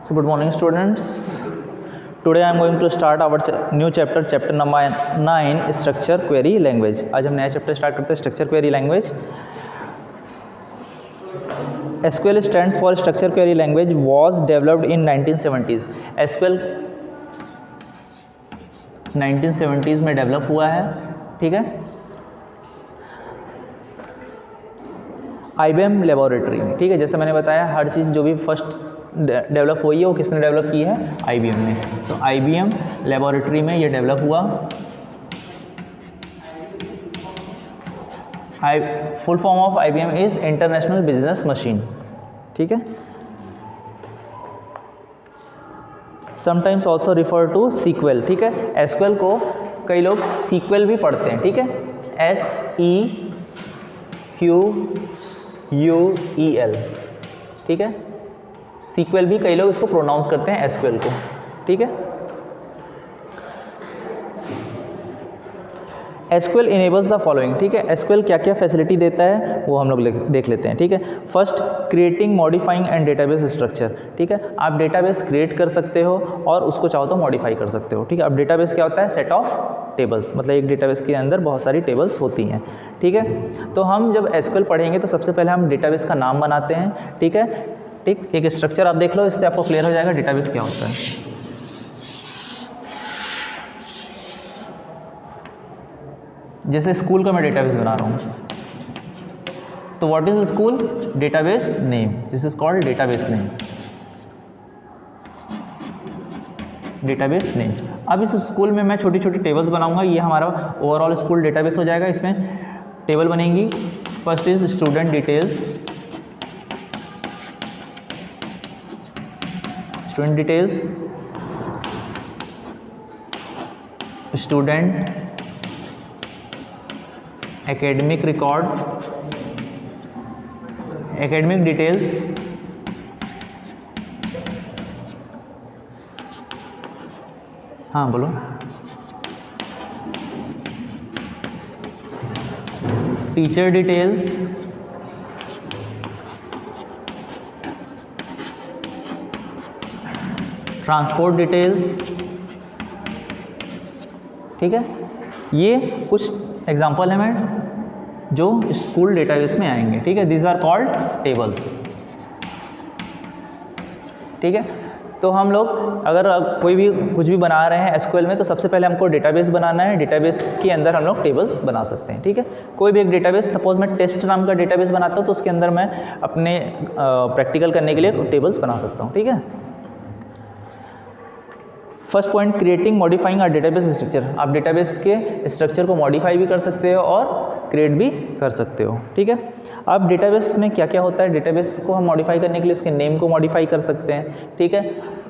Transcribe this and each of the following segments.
So good morning students. Today I am going to start our new chapter, chapter number 9, structure query language. आज हम नया chapter start करते हैं structure query language. SQL stands for structure query language was developed in 1970s. SQL 1970s में develop हुआ है. ठीक है, IBM लेबोरेटरी में. ठीक है, जैसे मैंने बताया हर चीज़ जो भी फर्स्ट डेवलप हुई है वो किसने डेवलप की है? IBM ने. तो IBM लेबोरेटरी में ये डेवलप हुआ. Full form of IBM is international business machine. ठीक है, sometimes also refer to sequel. ठीक है, SQL को कई लोग सीक्वेल भी पढ़ते हैं. ठीक है, SEQUEL. ठीक है, सीक्वेल भी कई लोग इसको प्रोनाउंस करते हैं SQL को. ठीक है, SQL इनेबल्स द फॉलोइंग. ठीक है, SQL क्या क्या फैसिलिटी देता है वो हम लोग देख लेते हैं. ठीक है, first creating, modifying and database structure. ठीक है, आप डेटाबेस क्रिएट कर सकते हो और उसको चाहो तो मॉडिफाई कर सकते हो. ठीक है, अब डेटाबेस क्या होता है? Set of tables. मतलब एक डेटाबेस के अंदर बहुत सारी टेबल्स होती हैं. ठीक है, तो हम जब SQL पढ़ेंगे तो सबसे पहले हम डेटाबेस का नाम बनाते हैं. ठीक है, ठीक, एक स्ट्रक्चर आप देख लो, इससे आपको क्लियर हो जाएगा डेटाबेस क्या होता है. जैसे स्कूल का मैं डेटाबेस बना रहा हूँ, तो what is school? Database name. This is called database name. Database name. अब इस स्कूल में मैं छोटी छोटी टेबल्स बनाऊंगा. ये हमारा ओवरऑल स्कूल डेटाबेस हो जाएगा. इसमें टेबल बनेंगी. First is student details. Student details, student academic record, academic details, हाँ बोलो, टीचर डिटेल्स, ट्रांसपोर्ट डिटेल्स. ठीक है, ये कुछ एग्जांपल है मैं जो स्कूल डेटाबेस में आएंगे. ठीक है, दीज आर कॉल्ड टेबल्स. ठीक है, तो हम लोग अगर कोई भी कुछ भी बना रहे हैं SQL में तो सबसे पहले हमको डेटाबेस बनाना है. डेटाबेस के अंदर हम लोग टेबल्स बना सकते हैं. ठीक है, कोई भी एक डेटाबेस, सपोज मैं टेस्ट नाम का डेटाबेस बनाता हूँ तो उसके अंदर मैं अपने प्रैक्टिकल करने के लिए टेबल्स बना सकता हूँ. ठीक है, first point, creating, modifying or database structure. आप डेटाबेस के स्ट्रक्चर को मॉडिफाई भी कर सकते हो और क्रिएट भी कर सकते हो. ठीक है, अब डेटाबेस में क्या क्या होता है? डेटाबेस को हम मॉडिफाई करने के लिए उसके नेम को मॉडिफाई कर सकते हैं. ठीक है,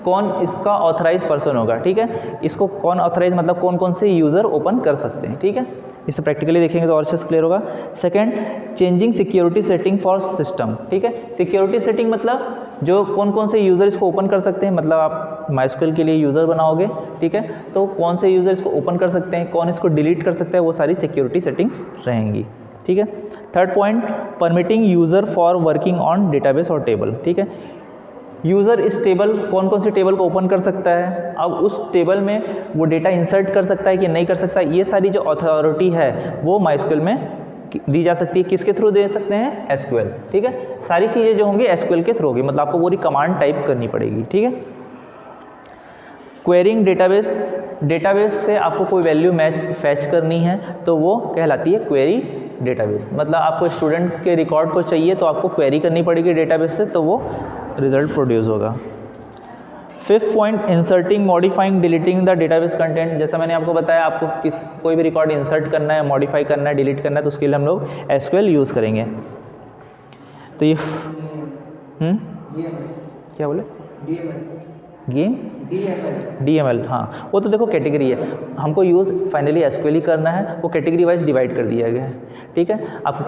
कौन इसका ऑथराइज पर्सन होगा. ठीक है, इसको कौन ऑथराइज, मतलब कौन कौन से यूज़र ओपन कर सकते हैं. ठीक है, इसे प्रैक्टिकली देखेंगे तो और अच्छे से क्लियर होगा. Second, changing security setting for system. ठीक है, सिक्योरिटी सेटिंग मतलब जो कौन कौन से यूज़र इसको ओपन कर सकते हैं. मतलब आप MySQL के लिए यूज़र बनाओगे. ठीक है, तो कौन से यूज़र इसको ओपन कर सकते हैं, कौन इसको डिलीट कर सकता है, वो सारी सिक्योरिटी सेटिंग्स रहेंगी. ठीक है, third point, permitting user for working on database और टेबल. ठीक है, यूज़र इस टेबल, कौन कौन सी टेबल को ओपन कर सकता है, अब उस टेबल में वो डेटा इंसर्ट कर सकता है कि नहीं कर सकता, ये सारी जो अथॉरिटी है वो MySQL में दी जा सकती है. किसके थ्रू दे सकते हैं? SQL. ठीक है, सारी चीज़ें जो होंगी SQL के थ्रू होगी. मतलब आपको पूरी कमांड टाइप करनी पड़ेगी. ठीक है, क्वेरिंग डेटाबेस. डेटाबेस से आपको कोई वैल्यू फैच करनी है तो वो कहलाती है क्वेरी डेटाबेस. मतलब आपको स्टूडेंट के रिकॉर्ड को चाहिए तो आपको क्वेरी करनी पड़ेगी डेटाबेस से, तो वो रिजल्ट प्रोड्यूस होगा. Fifth point, inserting, modifying, deleting the database content. जैसा मैंने आपको बताया, आपको कोई भी रिकॉर्ड इंसर्ट करना है, मॉडिफाई करना है, डिलीट करना है, तो उसके लिए हम लोग SQL यूज़ करेंगे. तो ये क्या बोले? DML. हाँ, वो तो देखो कैटेगरी है, हमको यूज़ फाइनली SQL ही करना है. वो कैटेगरी वाइज डिवाइड कर दिया गया है. ठीक है, आपको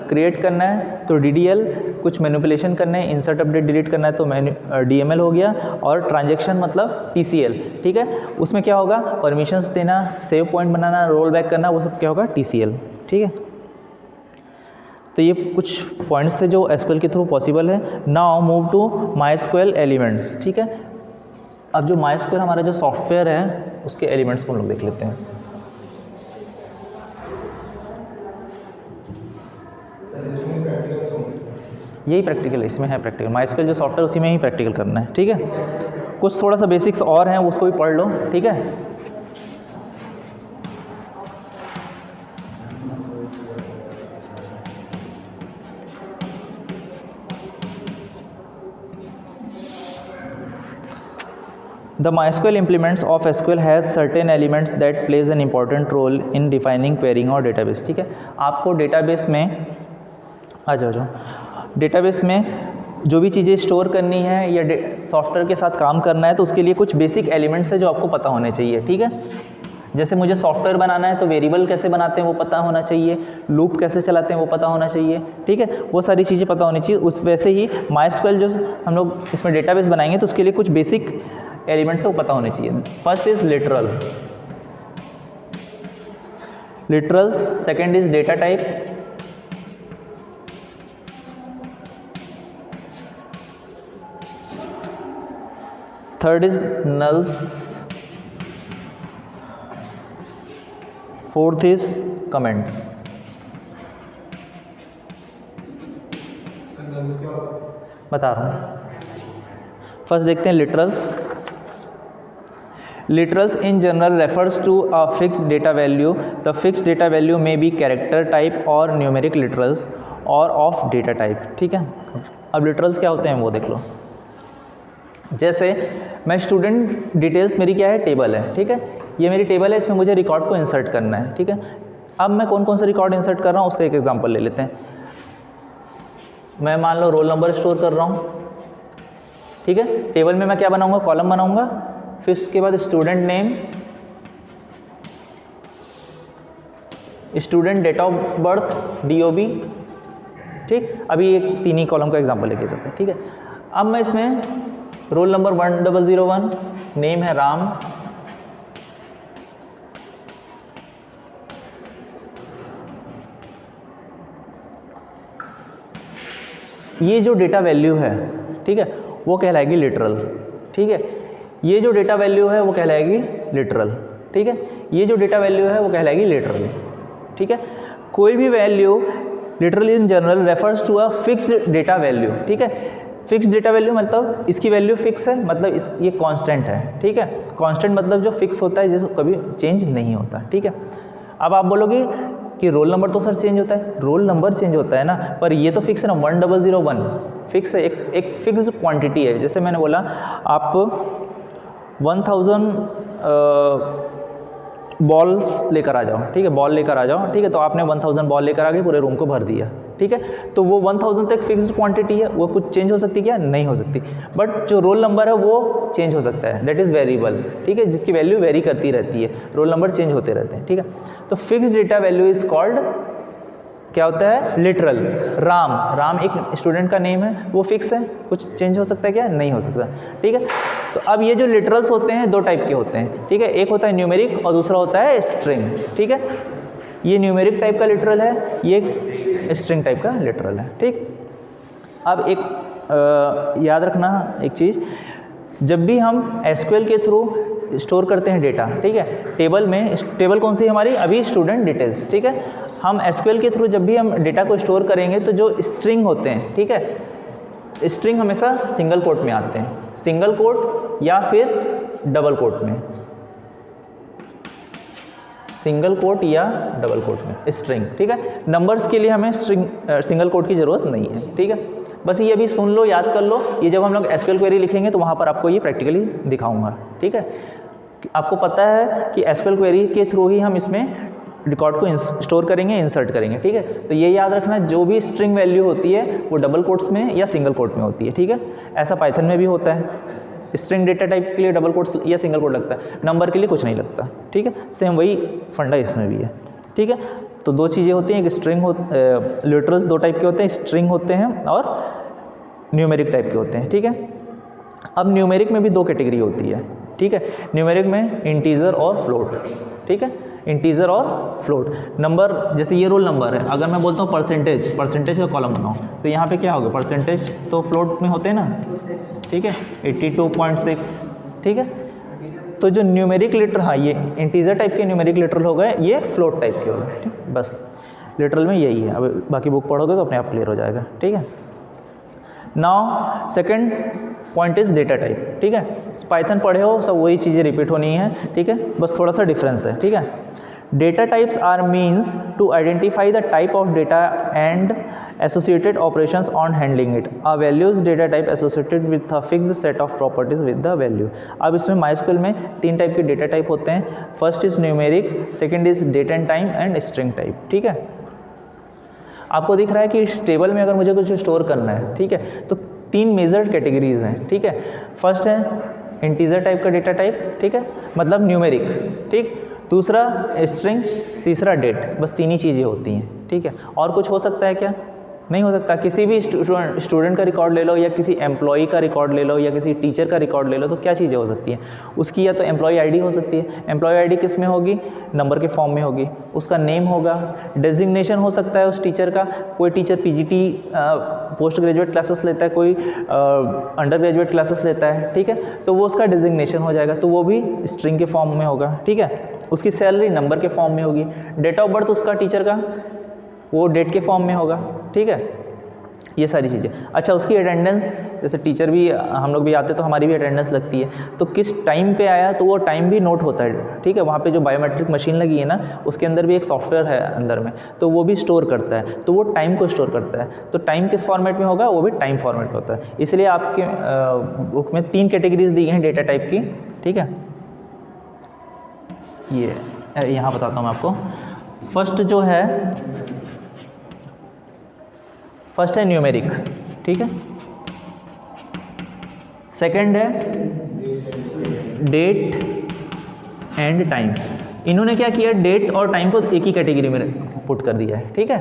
क्रिएट करना है तो DDL, कुछ मैनिपुलेशन करना है, इंसर्ट अपडेट डिलीट करना है तो DML हो गया, और ट्रांजैक्शन मतलब TCL. ठीक है, उसमें क्या होगा? परमिशंस देना, सेव पॉइंट बनाना, रोल बैक करना, वो सब क्या होगा? TCL. ठीक है, तो ये कुछ पॉइंट्स थे जो SQL के थ्रू पॉसिबल है. Now move to MySQL elements. ठीक है, अब जो MySQL हमारा जो सॉफ्टवेयर है उसके एलिमेंट्स को हम लोग देख लेते हैं। यही प्रैक्टिकल इसमें है, प्रैक्टिकल MySQL जो सॉफ्टवेयर उसी में ही प्रैक्टिकल करना है, ठीक है। कुछ थोड़ा सा बेसिक्स और हैं उसको भी पढ़ लो, ठीक है। The MySQL implements of SQL has certain elements that plays an important role in defining querying और database, ठीक है। आपको डेटाबेस में आ जाओ डेटाबेस में जो भी चीज़ें स्टोर करनी है या सॉफ्टवेयर के साथ काम करना है तो उसके लिए कुछ बेसिक एलिमेंट्स है जो आपको पता होने चाहिए, ठीक है। जैसे मुझे सॉफ्टवेयर बनाना है तो वेरिएबल कैसे बनाते हैं वो पता होना चाहिए, लूप कैसे चलाते हैं वो पता होना चाहिए, ठीक है। वो सारी चीज़ें पता होनी चाहिए। उस वैसे ही MySQL जो हम लोग इसमें डेटाबेस बनाएंगे तो उसके लिए कुछ बेसिक एलिमेंट्स वो पता होने चाहिए। First is literals, second is data type, third is nulls, fourth is comments. बता रहा हूँ। फर्स्ट देखते हैं literals. Literals in general refers to a fixed data value. The fixed data value may be character type or numeric literals or of data type, ठीक है। अब literals क्या होते हैं वो देख लो। जैसे मैं स्टूडेंट डिटेल्स मेरी क्या है, टेबल है, ठीक है। ये मेरी टेबल है, इसमें मुझे रिकॉर्ड को इंसर्ट करना है, ठीक है। अब मैं कौन कौन सा रिकॉर्ड इंसर्ट कर रहा हूँ उसका एक एग्जांपल ले लेते हैं। मैं मान लो रोल नंबर स्टोर कर रहा हूँ, ठीक है। टेबल में मैं क्या बनाऊँगा, कॉलम बनाऊँगा, फिर उसके बाद student name, student date of birth DOB, ठीक। अभी एक 3 ही कॉलम का एग्जांपल लेके चलते हैं, ठीक है। अब मैं इसमें रोल नंबर 1001, नेम है राम, ये जो डेटा वैल्यू है, ठीक है, वो कहलाएगी लिटरल, ठीक है। ये जो डेटा वैल्यू है वो कहलाएगी लिटरल, ठीक है। ये जो डेटा वैल्यू है वो कहलाएगी लिटरल, ठीक है। कोई भी value literal in general refers to a fixed data value, ठीक है। फिक्स्ड डेटा वैल्यू मतलब इसकी वैल्यू फिक्स है, मतलब ये कांस्टेंट है, ठीक है। कांस्टेंट मतलब जो फिक्स होता है, जिसको कभी चेंज नहीं होता, ठीक है। अब आप बोलोगे कि रोल नंबर तो सर चेंज होता है, रोल नंबर चेंज होता है ना, पर ये तो फिक्स है ना, 1001 फिक्स है, एक फिक्स्ड क्वांटिटी है। जैसे मैंने बोला आप 1000 बॉल्स लेकर आ जाओ, ठीक है, बॉल लेकर आ जाओ, ठीक है। तो आपने 1000 बॉल लेकर आ गए, पूरे रूम को भर दिया, ठीक है। तो वो 1000 तक फिक्स्ड क्वांटिटी है, वो कुछ चेंज हो सकती है क्या, नहीं हो सकती। बट जो रोल नंबर है वो चेंज हो सकता है, दैट इज़ वेरिएबल, ठीक है, जिसकी वैल्यू वेरी करती रहती है, रोल नंबर चेंज होते रहते हैं, ठीक है। तो fixed data value is called क्या होता है, लिटरल। राम एक स्टूडेंट का नेम है, वो फिक्स है, कुछ चेंज हो सकता है क्या, नहीं हो सकता, ठीक है। तो अब ये जो लिटरल्स होते हैं 2 टाइप के होते हैं, ठीक है। एक होता है न्यूमेरिक और दूसरा होता है स्ट्रिंग, ठीक है। ये न्यूमेरिक टाइप का लिटरल है, ये स्ट्रिंग टाइप का लिटरल है, ठीक। अब एक याद रखना एक चीज़, जब भी हम SQL के थ्रू स्टोर करते हैं डेटा, ठीक है, टेबल में, टेबल कौन सी हमारी अभी स्टूडेंट डिटेल्स, ठीक है। हम SQL के थ्रू जब भी हम डेटा को स्टोर करेंगे तो जो स्ट्रिंग होते हैं, ठीक है, स्ट्रिंग हमेशा सिंगल कोट में आते हैं, सिंगल कोट या फिर डबल कोट में, सिंगल कोट या डबल कोट में स्ट्रिंग, ठीक है। नंबर्स के लिए हमें सिंगल कोट की ज़रूरत नहीं है, ठीक है। बस ये अभी सुन लो, याद कर लो, ये जब हम लोग SQL क्वेरी लिखेंगे तो वहाँ पर आपको ये प्रैक्टिकली दिखाऊंगा, ठीक है। आपको पता है कि SQL क्वेरी के थ्रू ही हम इसमें रिकॉर्ड को स्टोर करेंगे, इंसर्ट करेंगे, ठीक है। तो ये याद रखना, जो भी स्ट्रिंग वैल्यू होती है वो डबल कोट्स में या सिंगल कोट में होती है, ठीक है। ऐसा पाइथन में भी होता है, स्ट्रिंग डेटा टाइप के लिए डबल कोट्स या सिंगल कोट लगता है, नंबर के लिए कुछ नहीं लगता, ठीक है। सेम वही फंडा इसमें भी है, ठीक है। तो 2 चीज़ें होती हैं, एक स्ट्रिंग लिटरल्स 2 टाइप के होते हैं, स्ट्रिंग होते हैं और न्यूमेरिक टाइप के होते हैं, ठीक है। अब न्यूमेरिक में भी 2 कैटेगरी होती है, ठीक है। न्यूमेरिक में इंटीजर और फ्लोट, ठीक है, इंटीजर और फ्लोट। नंबर जैसे ये रोल नंबर है, अगर मैं बोलता हूँ परसेंटेज का कॉलम बनाओ, तो यहाँ पे क्या होगा, परसेंटेज तो फ्लोट में होते हैं ना, ठीक है, 82.6, ठीक है। तो जो न्यूमेरिक लिटरल, हाँ ये इंटीजर टाइप के न्यूमेरिक लिटरल हो गए, ये फ्लोट टाइप के हो गए, ठीक। बस लिटरल में यही है, अब बाकी बुक पढ़ोगे तो अपने आप क्लियर हो जाएगा, ठीक है। Now second point is data type, ठीक है। पाइथन पढ़े हो सब वही चीज़ें रिपीट होनी है, ठीक है, बस थोड़ा सा डिफरेंस है, ठीक है। Data types are means to identify the type of data and associated operations on handling it. A values data type associated with a fixed set of properties with the value. अब इसमें MySQL में 3 type के data type होते हैं। First is numeric, second is date and time and string type, ठीक है। आपको दिख रहा है कि इस टेबल में अगर मुझे कुछ स्टोर करना है, ठीक है, तो 3 मेजर कैटेगरीज हैं, ठीक है। फर्स्ट है इंटीजर टाइप का डेटा टाइप, ठीक है, मतलब न्यूमेरिक, ठीक। दूसरा स्ट्रिंग, तीसरा डेट, बस 3 ही चीज़ें होती हैं, ठीक है। और कुछ हो सकता है क्या? नहीं हो सकता। किसी भी स्टूडेंट का रिकॉर्ड ले लो या किसी एम्प्लॉई का रिकॉर्ड ले लो या किसी टीचर का रिकॉर्ड ले लो, तो क्या चीज़ें हो सकती हैं उसकी? या तो एम्प्लॉय आईडी हो सकती है। एम्प्लॉय आईडी किस में होगी? नंबर के फॉर्म में होगी। उसका नेम होगा, डेजिग्नेशन हो सकता है उस टीचर का, कोई teacher PGT post graduate classes लेता है, कोई अंडर ग्रेजुएट क्लासेस लेता है, ठीक है, तो वो उसका डेजिग्नेशन हो जाएगा, तो वो भी स्ट्रिंग के फॉर्म में होगा, ठीक है। उसकी सैलरी नंबर के फॉर्म में होगी। डेट ऑफ बर्थ उसका टीचर का, वो डेट के फॉर्म में होगा, ठीक है। ये सारी चीज़ें। अच्छा, उसकी अटेंडेंस, जैसे टीचर भी हम लोग भी आते तो हमारी भी अटेंडेंस लगती है, तो किस टाइम पे आया तो वो टाइम भी नोट होता है, ठीक है। वहाँ पे जो बायोमेट्रिक मशीन लगी है ना, उसके अंदर भी एक सॉफ्टवेयर है अंदर में, तो वो भी स्टोर करता है, तो वो टाइम को स्टोर करता है। तो टाइम किस फॉर्मेट में होगा? वो भी टाइम फॉर्मेट में होता है। इसलिए आपके बुक में 3 कैटेगरीज दी हैं डेटा टाइप की, ठीक है। ये यहाँ बताता हूँ मैं आपको। फर्स्ट है न्यूमेरिक, ठीक है। सेकंड है डेट एंड टाइम। इन्होंने क्या किया, डेट और टाइम को एक ही कैटेगरी में पुट कर दिया है, ठीक है।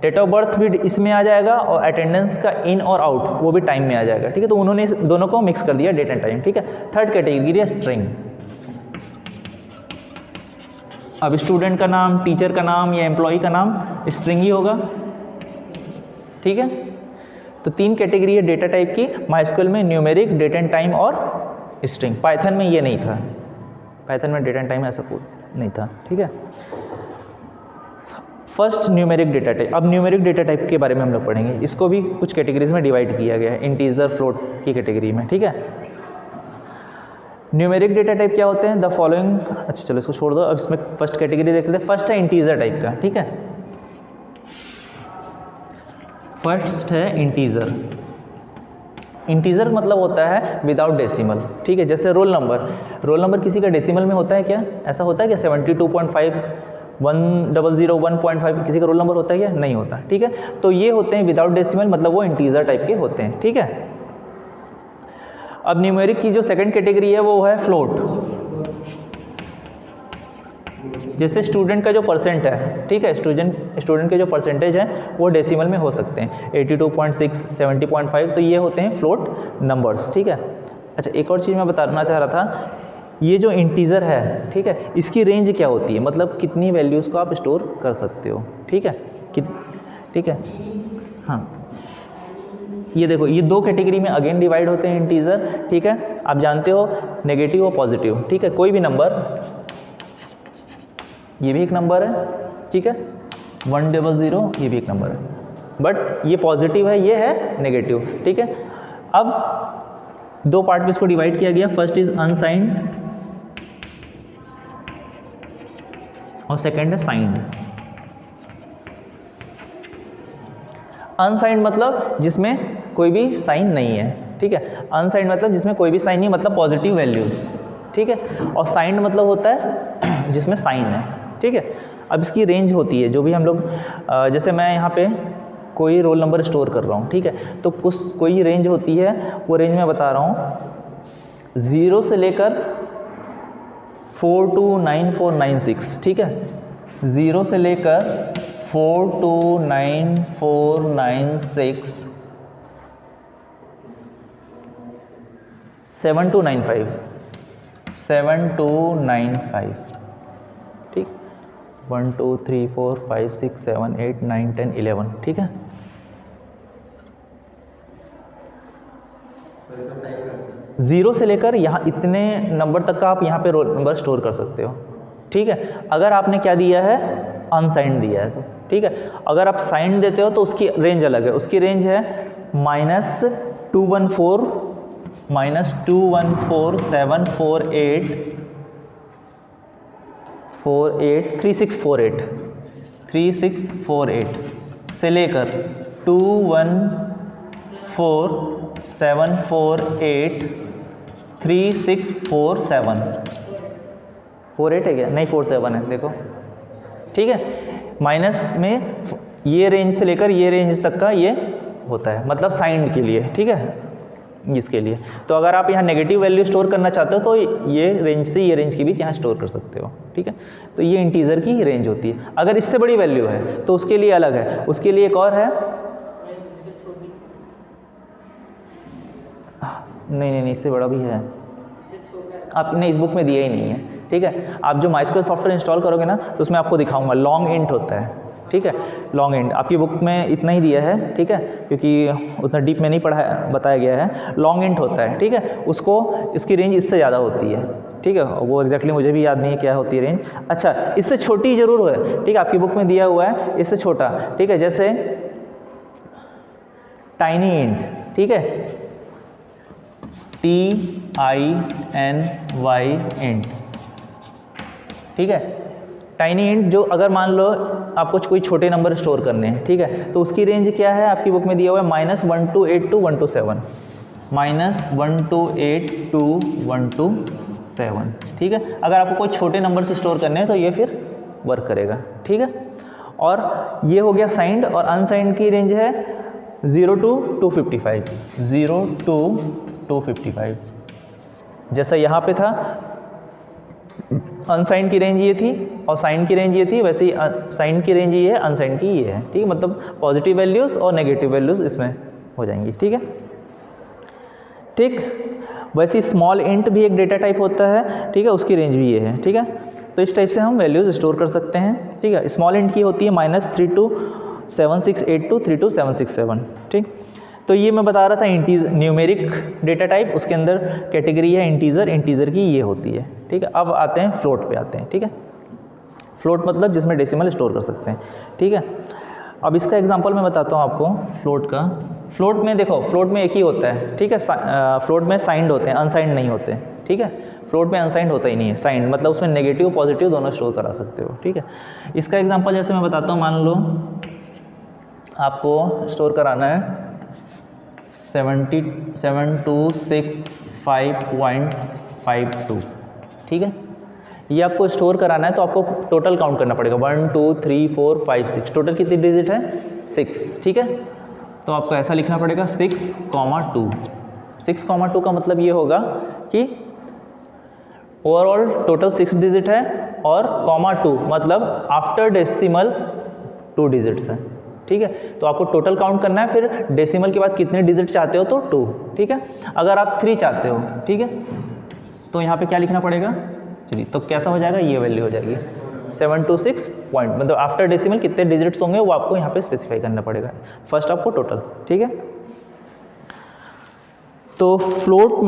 डेट ऑफ बर्थ भी इसमें आ जाएगा और अटेंडेंस का इन और आउट वो भी टाइम में आ जाएगा, ठीक है। तो उन्होंने दोनों को मिक्स कर दिया, डेट एंड टाइम, ठीक है। थर्ड कैटेगरी है स्ट्रिंग। अब स्टूडेंट का नाम, टीचर का नाम या एम्प्लॉय का नाम स्ट्रिंग ही होगा, ठीक है। तो 3 कैटेगरी है डेटा टाइप की MySQL में, न्यूमेरिक, डेट एंड टाइम और स्ट्रिंग। पाइथन में ये नहीं था, पाइथन में डेट एंड टाइम ऐसा नहीं था, ठीक है। First numeric data type. अब न्यूमेरिक डेटा टाइप के बारे में हम लोग पढ़ेंगे। इसको भी कुछ कैटेगरीज में डिवाइड किया गया है, इंटीजर, फ्लोट की कैटेगरी में, ठीक है। न्यूमेरिक डेटा टाइप क्या होते हैं? द फॉलोइंग, अच्छा चलो इसको छोड़ दो, अब इसमें फर्स्ट कैटेगरी देख लेते हैं। फर्स्ट है इंटीजर टाइप का, ठीक है। फर्स्ट है इंटीजर। इंटीजर मतलब होता है विदाउट डेसिमल, ठीक है। जैसे रोल नंबर किसी का डेसिमल में होता है क्या? ऐसा होता है क्या? 72.5, 100, 1.5 किसी का रोल नंबर होता है क्या? नहीं होता, ठीक है। तो ये होते हैं विदाउट डेसिमल, मतलब वो इंटीजर टाइप के होते हैं, ठीक है। अब न्यूमेरिक की जो सेकंड कैटेगरी है वो है फ्लोट। जैसे स्टूडेंट का जो परसेंट है, ठीक है, स्टूडेंट के जो परसेंटेज है वो डेसिमल में हो सकते हैं, 82.6, 70.5, तो ये होते हैं फ्लोट नंबर्स, ठीक है। अच्छा, एक और चीज़ मैं बताना चाह रहा था, ये जो इंटीजर है, ठीक है, इसकी रेंज क्या होती है, मतलब कितनी वैल्यूज़ को आप स्टोर कर सकते हो, ठीक है। ठीक है, हाँ, ये देखो, ये 2 कैटेगरी में अगेन डिवाइड होते हैं इंटीजर, ठीक है। आप जानते हो नेगेटिव और पॉजिटिव, ठीक है। कोई भी नंबर, ये भी एक नंबर है, ठीक है, 100, ये भी एक नंबर है, बट ये पॉजिटिव है, ये है नेगेटिव, ठीक है। अब 2 पार्ट में इसको डिवाइड किया गया। फर्स्ट इज अनसाइंड और सेकंड है साइंड। अनसाइंड मतलब जिसमें कोई भी साइन नहीं है, ठीक है। अनसाइंड मतलब जिसमें कोई भी साइन नहीं, मतलब पॉजिटिव वैल्यूज, ठीक है। और साइंड मतलब होता है जिसमें साइन है, ठीक है। अब इसकी रेंज होती है, जो भी हम लोग, जैसे मैं यहाँ पे कोई रोल नंबर स्टोर कर रहा हूँ, ठीक है, तो कोई रेंज होती है, वो रेंज मैं बता रहा हूँ 0 से लेकर 429496, ठीक है। 0 से लेकर 429496, 7295, 7295, ठीक, 1 2 3 4 5 6 7 8 9 10 11, ठीक है। 0 से लेकर यहाँ इतने नंबर तक का आप यहाँ पे रोल नंबर स्टोर कर सकते हो, ठीक है। अगर आपने क्या दिया है, अनसाइंड दिया है तो ठीक है। अगर आप साइंड देते हो तो उसकी रेंज अलग है, उसकी रेंज है -214 3648 से लेकर 214,748,3647 है क्या, नहीं 47 है, देखो ठीक है। माइनस में ये रेंज से लेकर ये रेंज तक का ये होता है, मतलब साइंड के लिए, ठीक है, इसके लिए। तो अगर आप यहाँ नेगेटिव वैल्यू स्टोर करना चाहते हो तो ये रेंज से ये रेंज की भी यहाँ स्टोर कर सकते हो, ठीक है। तो ये इंटीजर की रेंज होती है। अगर इससे बड़ी वैल्यू है तो उसके लिए अलग है, उसके लिए एक और है, नहीं इससे बड़ा भी है, आपने इस बुक में दिया ही नहीं है, ठीक है। आप जो MySQL सॉफ्टवेयर इंस्टॉल करोगे ना तो उसमें आपको दिखाऊंगा, लॉन्ग इंट होता है, ठीक है। लॉन्ग इंट आपकी बुक में इतना ही दिया है, ठीक है, क्योंकि उतना डीप में नहीं बताया गया है। लॉन्ग इंट होता है, ठीक है, उसको इसकी रेंज इससे ज़्यादा होती है, ठीक है। वो एग्जैक्टली मुझे भी याद नहीं है क्या होती है रेंज। अच्छा, इससे छोटी ज़रूर है, ठीक है, आपकी बुक में दिया हुआ है इससे छोटा, ठीक है, जैसे टाइनी इंट, ठीक है, TINY इंट, ठीक है। टाइनी इंट जो अगर मान लो आपको कोई छोटे नंबर स्टोर करने हैं, ठीक है, तो उसकी रेंज क्या है, आपकी बुक में दिया हुआ है -1282127, -1282127, ठीक है। अगर आपको कोई छोटे नंबर से स्टोर करने हैं तो ये फिर वर्क करेगा, ठीक है। और ये हो गया साइंड, और अनसाइंड की रेंज है 0 to 255, जैसा यहाँ पे था अनसाइंड की रेंज ये थी और साइन की रेंज ये थी, वैसे ही साइन की रेंज ये है, अनसाइंड की ये है, ठीक है। मतलब पॉजिटिव वैल्यूज़ और नेगेटिव वैल्यूज़ इसमें हो जाएंगी, ठीक है। ठीक, वैसे स्मॉल इंट भी एक डेटा टाइप होता है, ठीक है, उसकी रेंज भी ये है, ठीक है। तो इस टाइप से हम वैल्यूज़ स्टोर कर सकते हैं, ठीक है। स्मॉल इंट की होती है -327682326767, ठीक। तो ये मैं बता रहा था न्यूमेरिक डेटा टाइप, उसके अंदर कैटेगरी है इंटीजर की ये होती है, ठीक है। अब आते हैं फ्लोट पे आते हैं, ठीक है। फ्लोट मतलब जिसमें डेसिमल स्टोर कर सकते हैं, ठीक है। अब इसका एग्जांपल मैं बताता हूँ आपको फ्लोट का। फ्लोट में देखो, फ्लोट में एक ही होता है, ठीक है। फ्लोट में साइंड होते हैं, अनसाइंड नहीं होते, ठीक है। फ्लोट में अनसाइंड होता ही नहीं है, साइंड मतलब उसमें नेगेटिव पॉजिटिव दोनों स्टोर करा सकते हो, ठीक है। इसका एग्जांपल जैसे मैं बताता हूँ, मान लो आपको स्टोर कराना है 7265.52, ठीक है। ये आपको स्टोर कराना है तो आपको टोटल काउंट करना पड़ेगा, 1 2 3 4 5 6, टोटल कितनी डिजिट है 6, ठीक है। तो आपको ऐसा लिखना पड़ेगा 6,2। 6,2 का मतलब ये होगा कि ओवरऑल टोटल 6 डिजिट है और ,2 मतलब आफ्टर डेसिमल 2 डिजिट्स है, ठीक है। तो आपको टोटल काउंट करना है, फिर डेसिमल के बाद कितने डिजिट चाहते हो तो 2, ठीक है। अगर आप 3 चाहते हो, ठीक है, तो यहाँ पे क्या लिखना पड़ेगा, चलिए तो कैसा हो जाएगा, ये वैल्यू हो जाएगी 726 पॉइंट, मतलब आफ्टर डेसिमल कितने डिजिट्स होंगे वो आपको यहाँ पे स्पेसिफाई करना पड़ेगा, फर्स्ट आपको टोटल, ठीक है। तो फ्लोट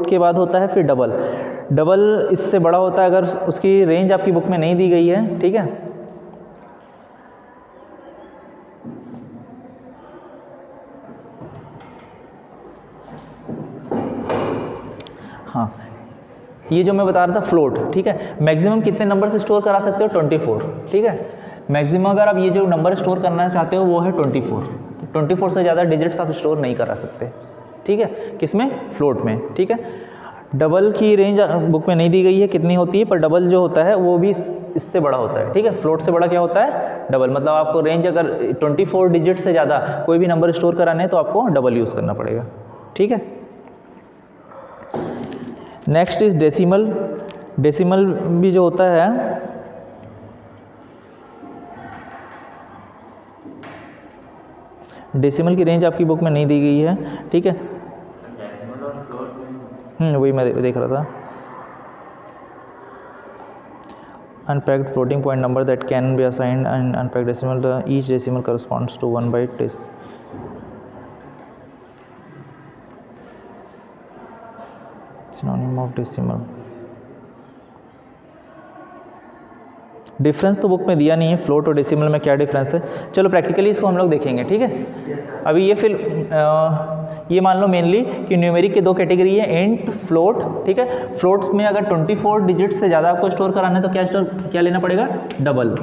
के बाद होता है फिर डबल। डबल इससे बड़ा होता है, अगर उसकी रेंज आपकी बुक में नहीं दी गई है, ठीक है। हाँ, ये जो मैं बता रहा था फ्लोट, ठीक है, मैक्सिमम कितने नंबर से स्टोर करा सकते हो 24, ठीक है। मैक्सिमम अगर आप ये जो नंबर स्टोर करना चाहते हो वो है 24 से ज़्यादा डिजिट्स आप स्टोर नहीं करा सकते, ठीक है, किसमें, फ्लोट में, ठीक है। डबल की रेंज बुक में नहीं दी गई है कितनी होती है, पर डबल जो होता है वो भी इससे बड़ा होता है, ठीक है। फ्लोट से बड़ा क्या होता है, डबल, मतलब आपको रेंज अगर 24 डिजिट से ज़्यादा कोई भी नंबर स्टोर कराने हैं तो आपको डबल यूज़ करना पड़ेगा, ठीक है। Next is decimal. डेसिमल भी जो होता है डेसिमल की रेंज आपकी बुक में नहीं दी गई है, ठीक है। वही मैं देख रहा था। unpacked floating point number that can be assigned an unpacked decimal. Each decimal corresponds to 1 by synonym of decimal. Difference तो बुक में दिया नहीं है, फ्लोट और डेसिमल में क्या डिफरेंस है। चलो प्रैक्टिकली इसको हम लोग देखेंगे, ठीक है। अभी ये फिर ये मान लो मेनली कि न्यूमेरिक की दो कैटेगरी है, इंट, फ्लोट, ठीक है। फ्लोट में अगर 24 डिजिट से ज़्यादा आपको स्टोर कराना है तो क्या लेना पड़ेगा, डबल,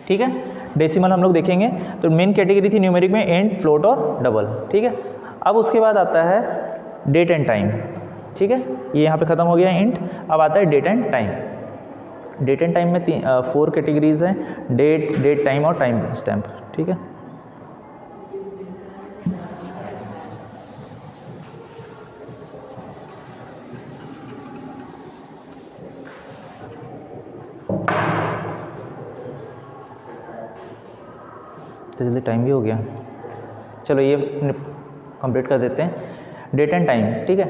ठीक है। डेसिमल हम लोग देखेंगे। तो मेन कैटेगरी थी न्यूमेरिक में इंट, फ्लोट और डबल, ठीक है। अब उसके बाद आता है डेट एंड टाइम, ठीक है। ये यहाँ पे ख़त्म हो गया इंट, अब आता है date and time. Date and time में 4 कैटेगरीज हैं, डेट टाइम और टाइम स्टैम्प, ठीक है। तो जल्दी टाइम भी हो गया, चलो ये कंप्लीट कर देते हैं। डेट एंड टाइम, ठीक है।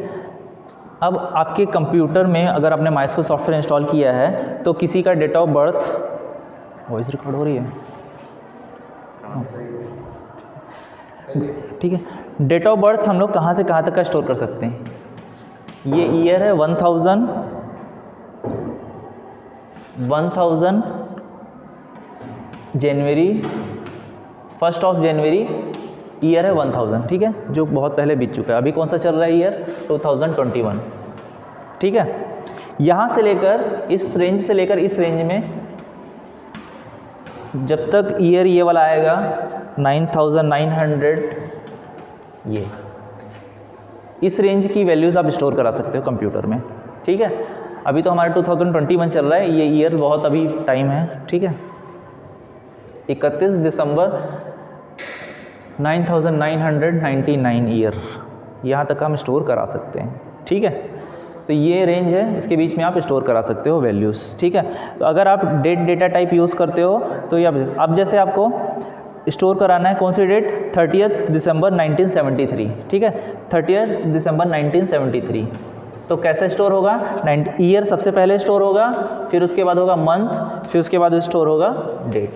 अब आपके कंप्यूटर में अगर आपने माइस्क्रो सॉफ्टवेयर इंस्टॉल किया है तो किसी का date of birth, voice record हो रही है, ठीक है। डेट ऑफ बर्थ हम लोग कहाँ से कहाँ तक का स्टोर कर सकते हैं। ये ईयर है 1000 जनवरी, 1 जनवरी, ईयर है 1000, ठीक है, जो बहुत पहले बीत चुका है। अभी कौन सा चल रहा है ईयर, 2021, ठीक है। यहाँ से लेकर इस रेंज से लेकर इस रेंज में जब तक ईयर ये वाला आएगा 9900, ये इस रेंज की वैल्यूज़ आप स्टोर करा सकते हो कंप्यूटर में, ठीक है। अभी तो हमारा 2021 चल रहा है, ये ईयर बहुत अभी टाइम है, ठीक है। 31 दिसंबर 9999 ईयर, यहाँ तक हम स्टोर करा सकते हैं, ठीक है। तो ये रेंज है, इसके बीच में आप स्टोर करा सकते हो वैल्यूज़, ठीक है। तो अगर आप डेटा टाइप यूज़ करते हो तो ये अब जैसे आपको स्टोर कराना है कौन सी डेट, 30 दिसंबर 1973, ठीक है। 30 दिसंबर 1973, तो कैसे स्टोर होगा, ईयर सबसे पहले स्टोर होगा, फिर उसके बाद होगा मंथ, फिर उसके बाद स्टोर होगा डेट,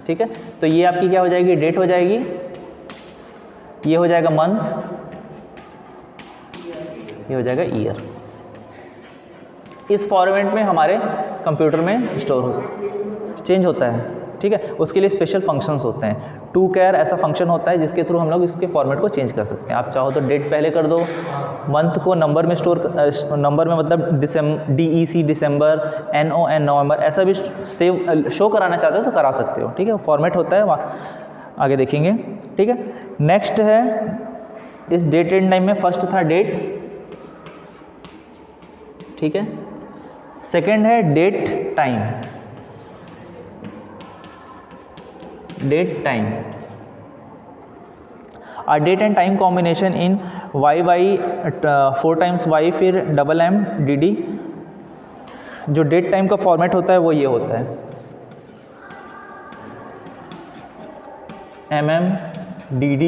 ठीक है। तो ये आपकी क्या हो जाएगी, डेट हो जाएगी, ये हो जाएगा मंथ, ये हो जाएगा ईयर। इस फॉर्मेट में हमारे कंप्यूटर में चेंज होता है, ठीक है। उसके लिए स्पेशल फंक्शंस होते हैं। टू कैर ऐसा फंक्शन होता है जिसके थ्रू हम लोग इसके फॉर्मेट को चेंज कर सकते हैं। आप चाहो तो डेट पहले कर दो, मंथ को नंबर में स्टोर, नंबर में मतलब DEC दिसंबर, NON नवंबर, ऐसा भी सेव शो कराना चाहते हो तो करा सकते हो, ठीक है। फॉर्मेट होता है, आगे देखेंगे, ठीक है। नेक्स्ट है इस डेट एंड टाइम में फर्स्ट था डेट, ठीक है। सेकंड है date time, date time. A date and time combination in y 4 times y फिर MM/DD। जो डेट टाइम का फॉर्मेट होता है वो ये होता है, MM/DD,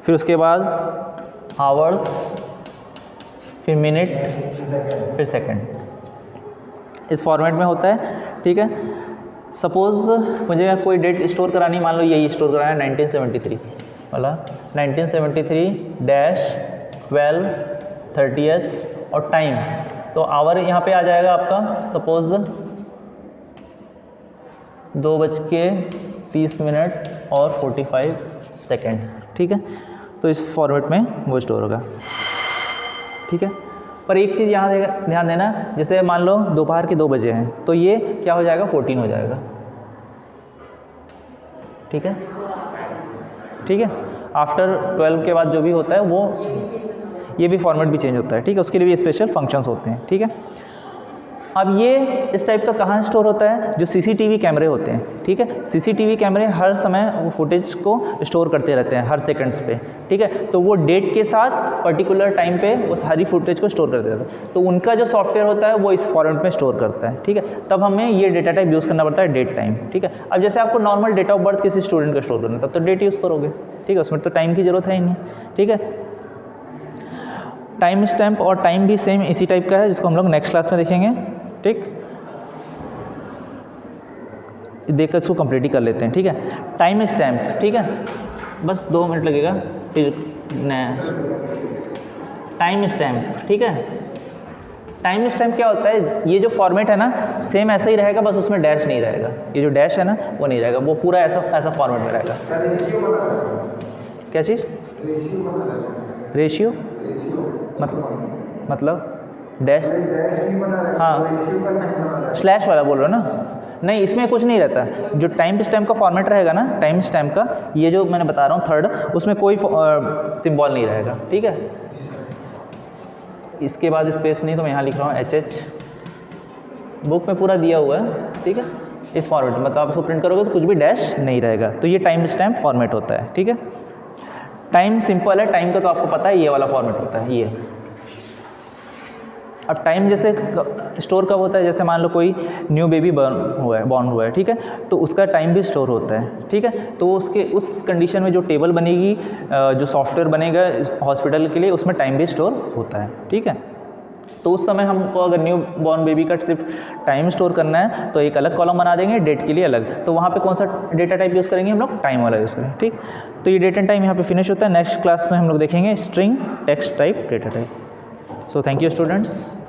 फिर उसके बाद आवर्स, फिर मिनट, फिर सेकंड, इस फॉर्मेट में होता है, ठीक है। सपोज़ मुझे कोई डेट स्टोर करानी, मान लो यही स्टोर कराना है 1973 वाला, 1973-12-30 और टाइम, तो आवर यहाँ पे आ जाएगा आपका सपोज़ 2:30 और 45 सेकेंड, ठीक है। तो इस फॉर्मेट में वो स्टोर होगा, ठीक है। पर एक चीज़ यहाँ ध्यान देना, जैसे मान लो दोपहर के 2 बजे हैं तो ये क्या हो जाएगा, 14 हो जाएगा, ठीक है, ठीक है। आफ्टर 12 के बाद जो भी होता है वो ये भी फॉर्मेट भी चेंज होता है, ठीक है। उसके लिए भी स्पेशल फंक्शंस होते हैं, ठीक है। अब ये इस टाइप का कहाँ स्टोर होता है, जो CCTV कैमरे होते हैं, ठीक है। CCTV कैमरे हर समय वो फुटेज को स्टोर करते रहते हैं हर सेकंड्स पे, ठीक है। तो वो डेट के साथ पर्टिकुलर टाइम पे उस हरी फुटेज को स्टोर करते रहते हैं, तो उनका जो सॉफ्टवेयर होता है वो इस फॉर्मेट में स्टोर करता है, ठीक है। तब हमें ये डेटा टाइप यूज़ करना पड़ता है, डेट टाइम, ठीक है। अब जैसे आपको नॉर्मल डेट ऑफ बर्थ किसी स्टूडेंट का स्टोर करना है तब तो डेट यूज़ करोगे, ठीक है, उसमें तो टाइम की ज़रूरत है ही नहीं, ठीक है। टाइम स्टैम्प और टाइम भी सेम इसी टाइप का है, जिसको हम लोग नेक्स्ट क्लास में देखेंगे, ठीक। देखकर इसको कंप्लीट ही कर लेते हैं, ठीक है। टाइम स्टैम्प, ठीक है, बस 2 मिनट लगेगा फिर नया टाइम स्टैम्प, ठीक है। टाइम स्टैम्प क्या होता है, ये जो फॉर्मेट है ना सेम ऐसा ही रहेगा, बस उसमें डैश नहीं रहेगा, ये जो डैश है ना वो नहीं रहेगा, वो पूरा ऐसा फॉर्मेट में रहेगा। क्या चीज़? रेशियो मतलब डैश, हाँ स्लैश वाला बोल रहे हो ना? नहीं, इसमें कुछ नहीं रहता। जो टाइम स्टैम्प का फॉर्मेट रहेगा ना, टाइम स्टैम्प का ये जो मैंने बता रहा हूँ थर्ड, उसमें कोई सिंबल नहीं रहेगा, ठीक है। इसके बाद स्पेस नहीं तो मैं यहाँ लिख रहा हूँ HH, बुक में पूरा दिया हुआ है, ठीक है। इस फॉर्मेट में मतलब आप इसको प्रिंट करोगे तो कुछ भी डैश नहीं रहेगा, तो ये टाइम स्टैम्प फॉर्मेट होता है, ठीक है। टाइम सिंपल है, टाइम का तो आपको पता है ये वाला फॉर्मेट होता है ये। अब टाइम जैसे स्टोर कब होता है, जैसे मान लो कोई न्यू बेबी बॉर्न हुआ है, ठीक है, तो उसका टाइम भी स्टोर होता है, ठीक है। तो उसके उस कंडीशन में जो टेबल बनेगी, जो सॉफ्टवेयर बनेगा हॉस्पिटल के लिए, उसमें टाइम भी स्टोर होता है, ठीक है। तो उस समय हमको अगर न्यू बॉर्न बेबी का सिर्फ टाइम स्टोर करना है तो एक अलग कॉलम बना देंगे, डेट के लिए अलग। तो वहाँ पे कौन सा डेटा टाइप यूज़ करेंगे हम लोग? टाइम वाला यूज़ करेंगे, ठीक। तो ये डेट एंड टाइम यहाँ पे फिनिश होता है। नेक्स्ट क्लास में हम लोग देखेंगे string text type data type. So thank you students.